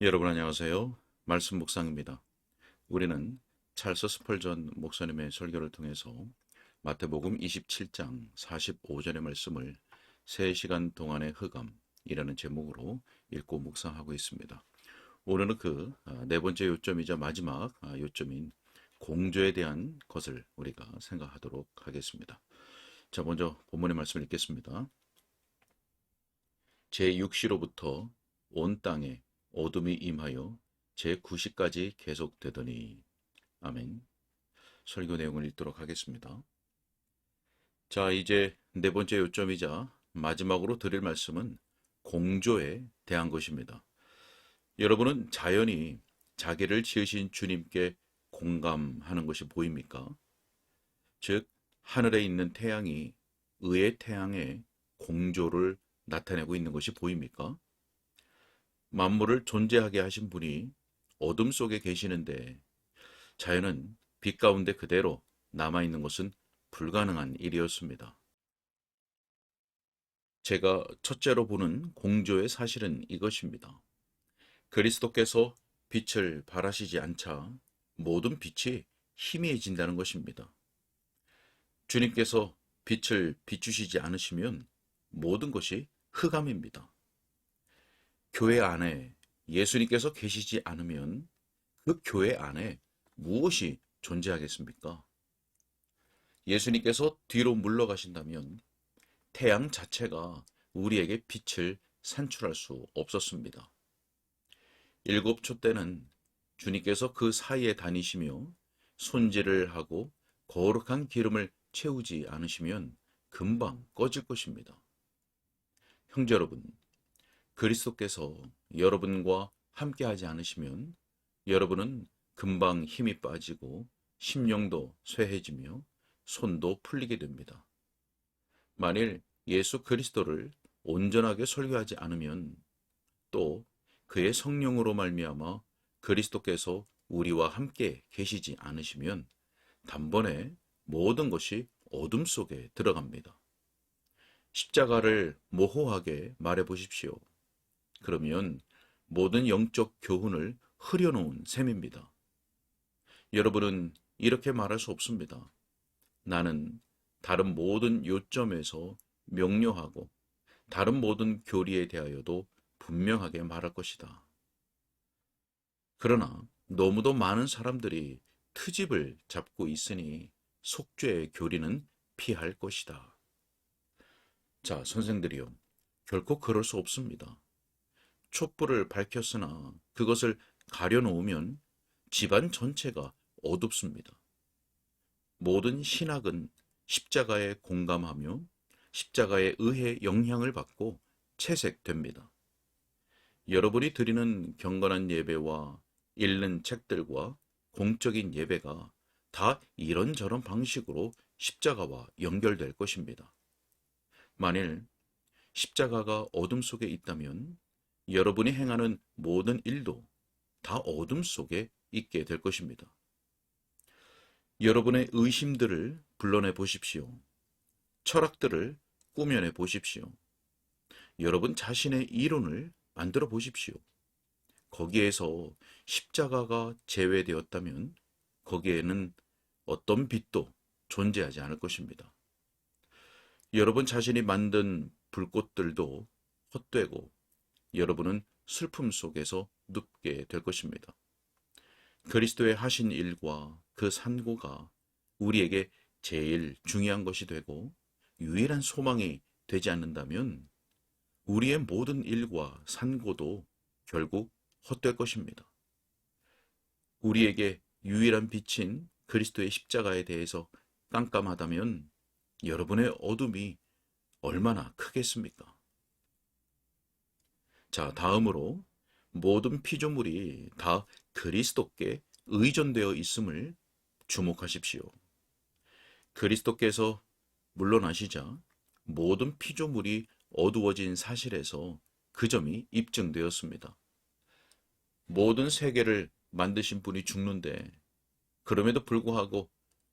여러분 안녕하세요. 말씀 묵상입니다. 우리는 찰스 스펄전 목사님의 설교를 통해서 마태복음 27장 45절의 말씀을 3시간 동안의 흑암이라는 제목으로 읽고 묵상하고 있습니다. 오늘은 그 네 번째 요점이자 마지막 요점인 공조에 대한 것을 우리가 생각하도록 하겠습니다. 자, 먼저 본문의 말씀을 읽겠습니다. 제6시로부터 온 땅에 어둠이 임하여 제9시까지 계속되더니. 아멘. 설교 내용을 읽도록 하겠습니다. 자, 이제 네 번째 요점이자 마지막으로 드릴 말씀은 공조에 대한 것입니다. 여러분은 자연이 자기를 지으신 주님께 공감하는 것이 보입니까? 즉, 하늘에 있는 태양이 의의 태양의 공조를 나타내고 있는 것이 보입니까? 만물을 존재하게 하신 분이 어둠 속에 계시는데 자연은 빛 가운데 그대로 남아있는 것은 불가능한 일이었습니다. 제가 첫째로 보는 공조의 사실은 이것입니다. 그리스도께서 빛을 발하시지 않자 모든 빛이 희미해진다는 것입니다. 주님께서 빛을 비추시지 않으시면 모든 것이 흑암입니다. 교회 안에 예수님께서 계시지 않으면 그 교회 안에 무엇이 존재하겠습니까? 예수님께서 뒤로 물러가신다면 태양 자체가 우리에게 빛을 산출할 수 없었습니다. 일곱초 때는 주님께서 그 사이에 다니시며 손질을 하고 거룩한 기름을 채우지 않으시면 금방 꺼질 것입니다. 형제 여러분, 그리스도께서 여러분과 함께하지 않으시면 여러분은 금방 힘이 빠지고 심령도 쇠해지며 손도 풀리게 됩니다. 만일 예수 그리스도를 온전하게 설교하지 않으면 또 그의 성령으로 말미암아 그리스도께서 우리와 함께 계시지 않으시면 단번에 모든 것이 어둠 속에 들어갑니다. 십자가를 모호하게 말해 보십시오. 그러면 모든 영적 교훈을 흐려놓은 셈입니다. 여러분은 이렇게 말할 수 없습니다. 나는 다른 모든 요점에서 명료하고 다른 모든 교리에 대하여도 분명하게 말할 것이다. 그러나 너무도 많은 사람들이 트집을 잡고 있으니 속죄의 교리는 피할 것이다. 자, 선생들이요. 결코 그럴 수 없습니다. 촛불을 밝혔으나 그것을 가려놓으면 집안 전체가 어둡습니다. 모든 신학은 십자가에 공감하며 십자가에 의해 영향을 받고 채색됩니다. 여러분이 드리는 경건한 예배와 읽는 책들과 공적인 예배가 다 이런저런 방식으로 십자가와 연결될 것입니다. 만일 십자가가 어둠 속에 있다면 여러분이 행하는 모든 일도 다 어둠 속에 있게 될 것입니다. 여러분의 의심들을 불러내 보십시오. 철학들을 꾸며내 보십시오. 여러분 자신의 이론을 만들어 보십시오. 거기에서 십자가가 제외되었다면 거기에는 어떤 빛도 존재하지 않을 것입니다. 여러분 자신이 만든 불꽃들도 헛되고 여러분은 슬픔 속에서 눕게 될 것입니다. 그리스도의 하신 일과 그 산고가 우리에게 제일 중요한 것이 되고 유일한 소망이 되지 않는다면 우리의 모든 일과 산고도 결국 헛될 것입니다. 우리에게 유일한 빛인 그리스도의 십자가에 대해서 깜깜하다면 여러분의 어둠이 얼마나 크겠습니까? 자, 다음으로 모든 피조물이 다 그리스도께 의존되어 있음을 주목하십시오. 그리스도께서 물러나시자 모든 피조물이 어두워진 사실에서 그 점이 입증되었습니다. 모든 세계를 만드신 분이 죽는데 그럼에도 불구하고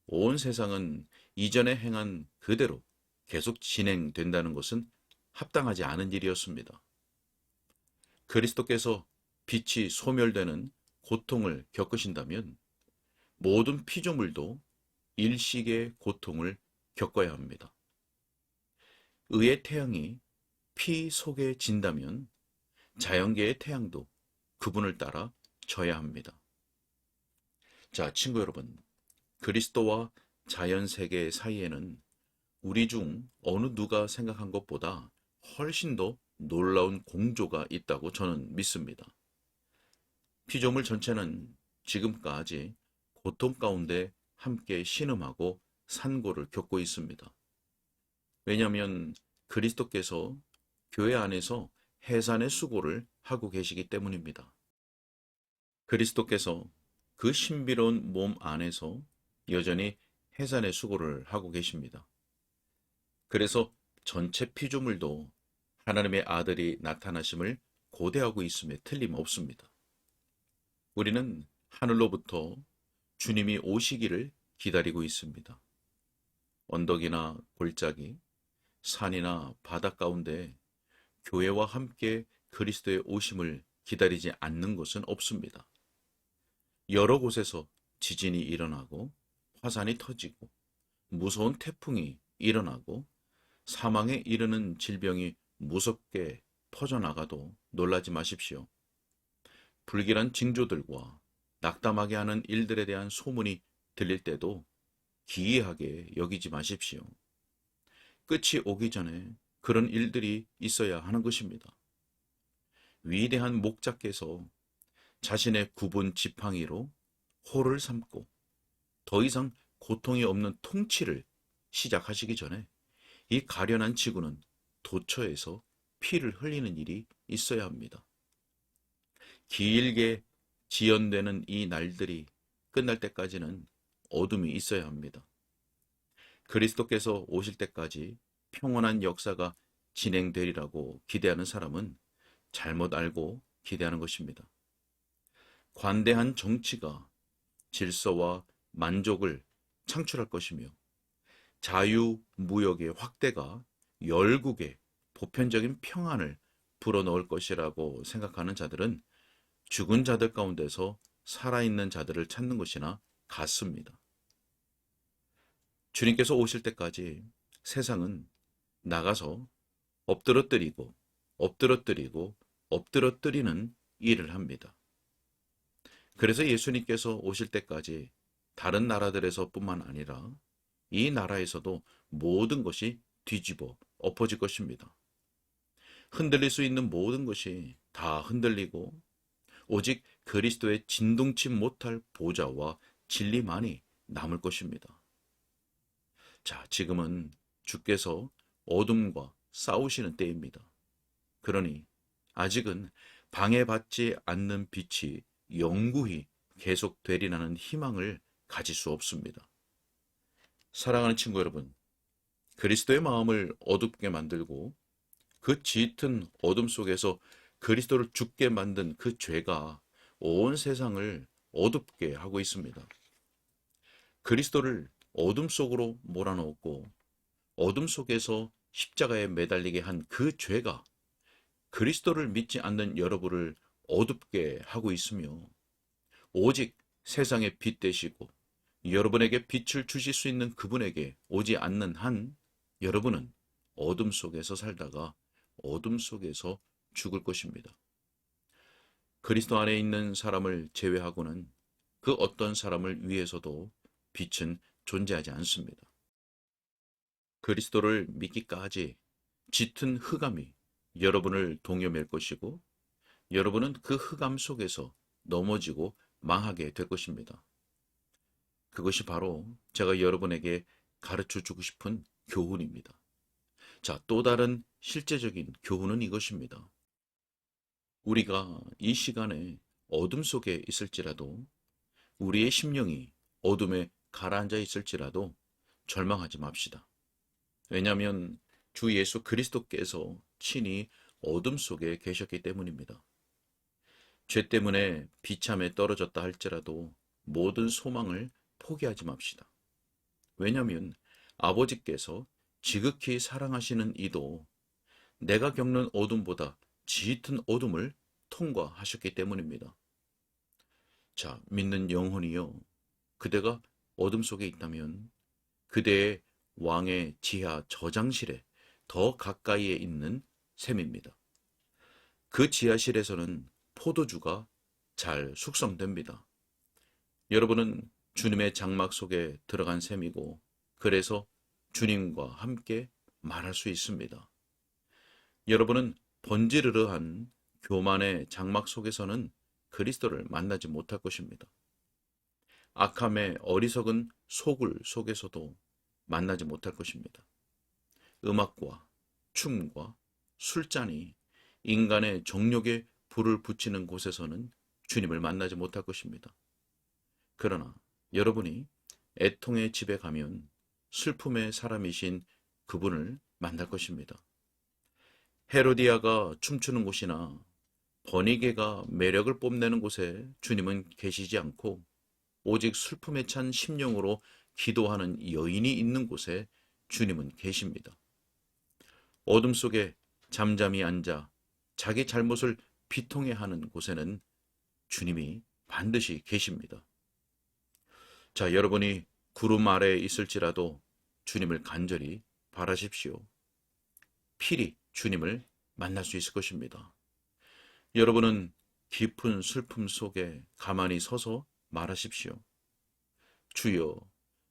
온 세상은 이전에 행한 그대로 계속 진행된다는 것은 합당하지 않은 일이었습니다. 그리스도께서 빛이 소멸되는 고통을 겪으신다면 모든 피조물도 일식의 고통을 겪어야 합니다. 의의 태양이 피 속에 진다면 자연계의 태양도 그분을 따라 져야 합니다. 자, 친구 여러분, 그리스도와 자연세계 사이에는 우리 중 어느 누가 생각한 것보다 훨씬 더 놀라운 공조가 있다고 저는 믿습니다. 피조물 전체는 지금까지 고통 가운데 함께 신음하고 산고를 겪고 있습니다. 왜냐하면 그리스도께서 교회 안에서 해산의 수고를 하고 계시기 때문입니다. 그리스도께서 그 신비로운 몸 안에서 여전히 해산의 수고를 하고 계십니다. 그래서 전체 피조물도 하나님의 아들이 나타나심을 고대하고 있음에 틀림없습니다. 우리는 하늘로부터 주님이 오시기를 기다리고 있습니다. 언덕이나 골짜기, 산이나 바다 가운데 교회와 함께 그리스도의 오심을 기다리지 않는 곳은 없습니다. 여러 곳에서 지진이 일어나고 화산이 터지고 무서운 태풍이 일어나고 사망에 이르는 질병이 무섭게 퍼져나가도 놀라지 마십시오. 불길한 징조들과 낙담하게 하는 일들에 대한 소문이 들릴 때도 기이하게 여기지 마십시오. 끝이 오기 전에 그런 일들이 있어야 하는 것입니다. 위대한 목자께서 자신의 굽은 지팡이로 호를 삼고 더 이상 고통이 없는 통치를 시작하시기 전에 이 가련한 지구는 도처에서 피를 흘리는 일이 있어야 합니다. 길게 지연되는 이 날들이 끝날 때까지는 어둠이 있어야 합니다. 그리스도께서 오실 때까지 평온한 역사가 진행되리라고 기대하는 사람은 잘못 알고 기대하는 것입니다. 관대한 정치가 질서와 만족을 창출할 것이며 자유무역의 확대가 열국에 보편적인 평안을 불어넣을 것이라고 생각하는 자들은 죽은 자들 가운데서 살아있는 자들을 찾는 것이나 같습니다. 주님께서 오실 때까지 세상은 나가서 엎드러뜨리고 엎드러뜨리고 엎드러뜨리는 일을 합니다. 그래서 예수님께서 오실 때까지 다른 나라들에서 뿐만 아니라 이 나라에서도 모든 것이 뒤집어 엎어질 것입니다. 흔들릴 수 있는 모든 것이 다 흔들리고 오직 그리스도의 진동치 못할 보좌와 진리만이 남을 것입니다. 자, 지금은 주께서 어둠과 싸우시는 때입니다. 그러니 아직은 방해받지 않는 빛이 영구히 계속되리라는 희망을 가질 수 없습니다. 사랑하는 친구 여러분, 그리스도의 마음을 어둡게 만들고 그 짙은 어둠 속에서 그리스도를 죽게 만든 그 죄가 온 세상을 어둡게 하고 있습니다. 그리스도를 어둠 속으로 몰아넣었고 어둠 속에서 십자가에 매달리게 한 그 죄가 그리스도를 믿지 않는 여러분을 어둡게 하고 있으며 오직 세상의 빛 되시고 여러분에게 빛을 주실 수 있는 그분에게 오지 않는 한 여러분은 어둠 속에서 살다가 어둠 속에서 죽을 것입니다. 그리스도 안에 있는 사람을 제외하고는 그 어떤 사람을 위해서도 빛은 존재하지 않습니다. 그리스도를 믿기까지 짙은 흑암이 여러분을 동요맬 것이고 여러분은 그 흑암 속에서 넘어지고 망하게 될 것입니다. 그것이 바로 제가 여러분에게 가르쳐 주고 싶은 교훈입니다. 자, 또 다른 실제적인 교훈은 이것입니다. 우리가 이 시간에 어둠 속에 있을지라도 우리의 심령이 어둠에 가라앉아 있을지라도 절망하지 맙시다. 왜냐하면 주 예수 그리스도께서 친히 어둠 속에 계셨기 때문입니다. 죄 때문에 비참에 떨어졌다 할지라도 모든 소망을 포기하지 맙시다. 왜냐하면 아버지께서 지극히 사랑하시는 이도 내가 겪는 어둠보다 짙은 어둠을 통과하셨기 때문입니다. 자, 믿는 영혼이요. 그대가 어둠 속에 있다면 그대의 왕의 지하 저장실에 더 가까이에 있는 셈입니다. 그 지하실에서는 포도주가 잘 숙성됩니다. 여러분은 주님의 장막 속에 들어간 셈이고, 그래서 주님과 함께 말할 수 있습니다. 여러분은 번지르르한 교만의 장막 속에서는 그리스도를 만나지 못할 것입니다. 악함의 어리석은 소굴 속에서도 만나지 못할 것입니다. 음악과 춤과 술잔이 인간의 정욕에 불을 붙이는 곳에서는 주님을 만나지 못할 것입니다. 그러나 여러분이 애통의 집에 가면 슬픔의 사람이신 그분을 만날 것입니다. 헤로디아가 춤추는 곳이나 번이개가 매력을 뽐내는 곳에 주님은 계시지 않고, 오직 슬픔에 찬 심령으로 기도하는 여인이 있는 곳에 주님은 계십니다. 어둠 속에 잠잠히 앉아 자기 잘못을 비통해하는 곳에는 주님이 반드시 계십니다. 자, 여러분이 구름 아래에 있을지라도 주님을 간절히 바라십시오. 필히 주님을 만날 수 있을 것입니다. 여러분은 깊은 슬픔 속에 가만히 서서 말하십시오. 주여,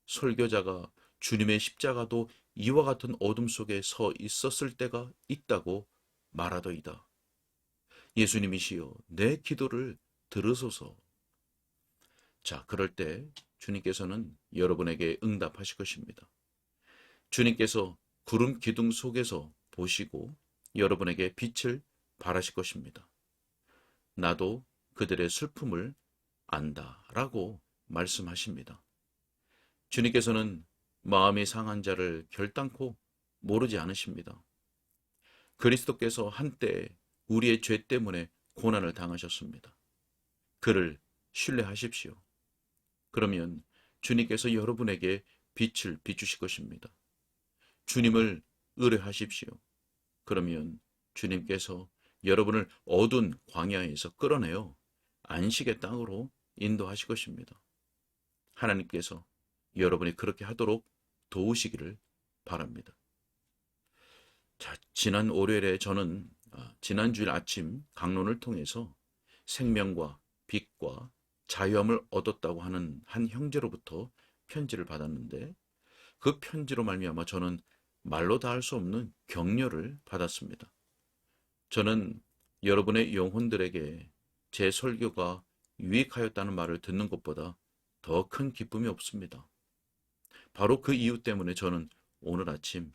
설교자가 주님의 십자가도 이와 같은 어둠 속에 서 있었을 때가 있다고 말하더이다. 예수님이시여, 내 기도를 들으소서. 자, 그럴 때 주님께서는 여러분에게 응답하실 것입니다. 주님께서 구름 기둥 속에서 보시고 여러분에게 빛을 발하실 것입니다. 나도 그들의 슬픔을 안다라고 말씀하십니다. 주님께서는 마음이 상한 자를 결단코 모르지 않으십니다. 그리스도께서 한때 우리의 죄 때문에 고난을 당하셨습니다. 그를 신뢰하십시오. 그러면 주님께서 여러분에게 빛을 비추실 것입니다. 주님을 의뢰하십시오. 그러면 주님께서 여러분을 어두운 광야에서 끌어내어 안식의 땅으로 인도하실 것입니다. 하나님께서 여러분이 그렇게 하도록 도우시기를 바랍니다. 자, 지난 월요일에 저는 지난주일 아침 강론을 통해서 생명과 빛과 자유함을 얻었다고 하는 한 형제로부터 편지를 받았는데, 그 편지로 말미암아 저는 말로 다 할 수 없는 격려를 받았습니다. 저는 여러분의 영혼들에게 제 설교가 유익하였다는 말을 듣는 것보다 더 큰 기쁨이 없습니다. 바로 그 이유 때문에 저는 오늘 아침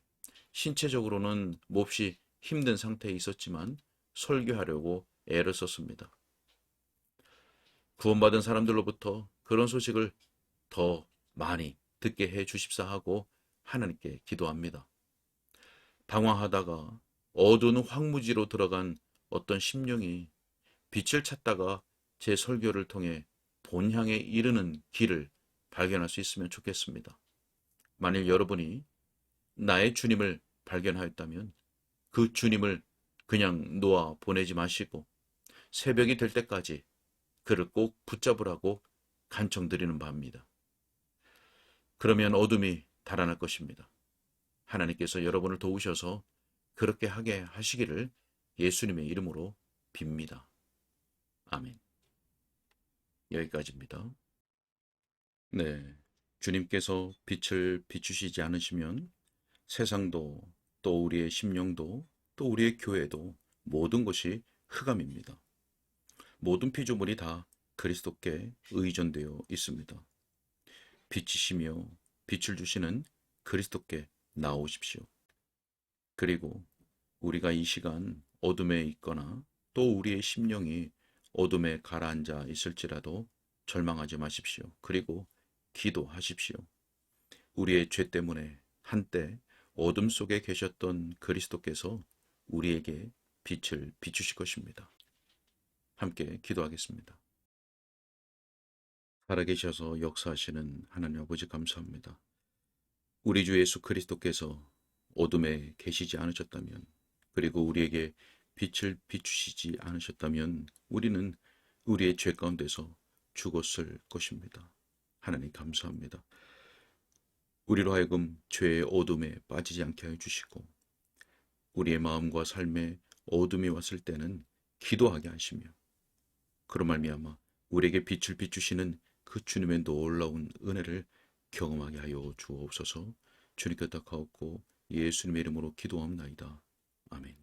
신체적으로는 몹시 힘든 상태에 있었지만 설교하려고 애를 썼습니다. 구원받은 사람들로부터 그런 소식을 더 많이 듣게 해 주십사 하고 하나님께 기도합니다. 방황하다가 어두운 황무지로 들어간 어떤 심령이 빛을 찾다가 제 설교를 통해 본향에 이르는 길을 발견할 수 있으면 좋겠습니다. 만일 여러분이 나의 주님을 발견하였다면 그 주님을 그냥 놓아 보내지 마시고 새벽이 될 때까지 그를 꼭 붙잡으라고 간청드리는 바입니다. 그러면 어둠이 달아날 것입니다. 하나님께서 여러분을 도우셔서 그렇게 하게 하시기를 예수님의 이름으로 빕니다. 아멘. 여기까지입니다. 네, 주님께서 빛을 비추시지 않으시면 세상도, 또 우리의 심령도, 또 우리의 교회도 모든 것이 흑암입니다. 모든 피조물이 다 그리스도께 의존되어 있습니다. 빛이시며 빛을 주시는 그리스도께 나오십시오. 그리고 우리가 이 시간 어둠에 있거나 또 우리의 심령이 어둠에 가라앉아 있을지라도 절망하지 마십시오. 그리고 기도하십시오. 우리의 죄 때문에 한때 어둠 속에 계셨던 그리스도께서 우리에게 빛을 비추실 것입니다. 함께 기도하겠습니다. 살아계셔서 역사하시는 하나님 아버지 감사합니다. 우리 주 예수 그리스도께서 어둠에 계시지 않으셨다면, 그리고 우리에게 빛을 비추시지 않으셨다면 우리는 우리의 죄 가운데서 죽었을 것입니다. 하나님 감사합니다. 우리로 하여금 죄의 어둠에 빠지지 않게 하여 주시고 우리의 마음과 삶에 어둠이 왔을 때는 기도하게 하시며 그로 말미암아 우리에게 빛을 비추시는 그 주님의 놀라운 은혜를 경험하게 하여 주옵소서. 주님께 덕하옵고 예수님의 이름으로 기도합나이다. 아멘.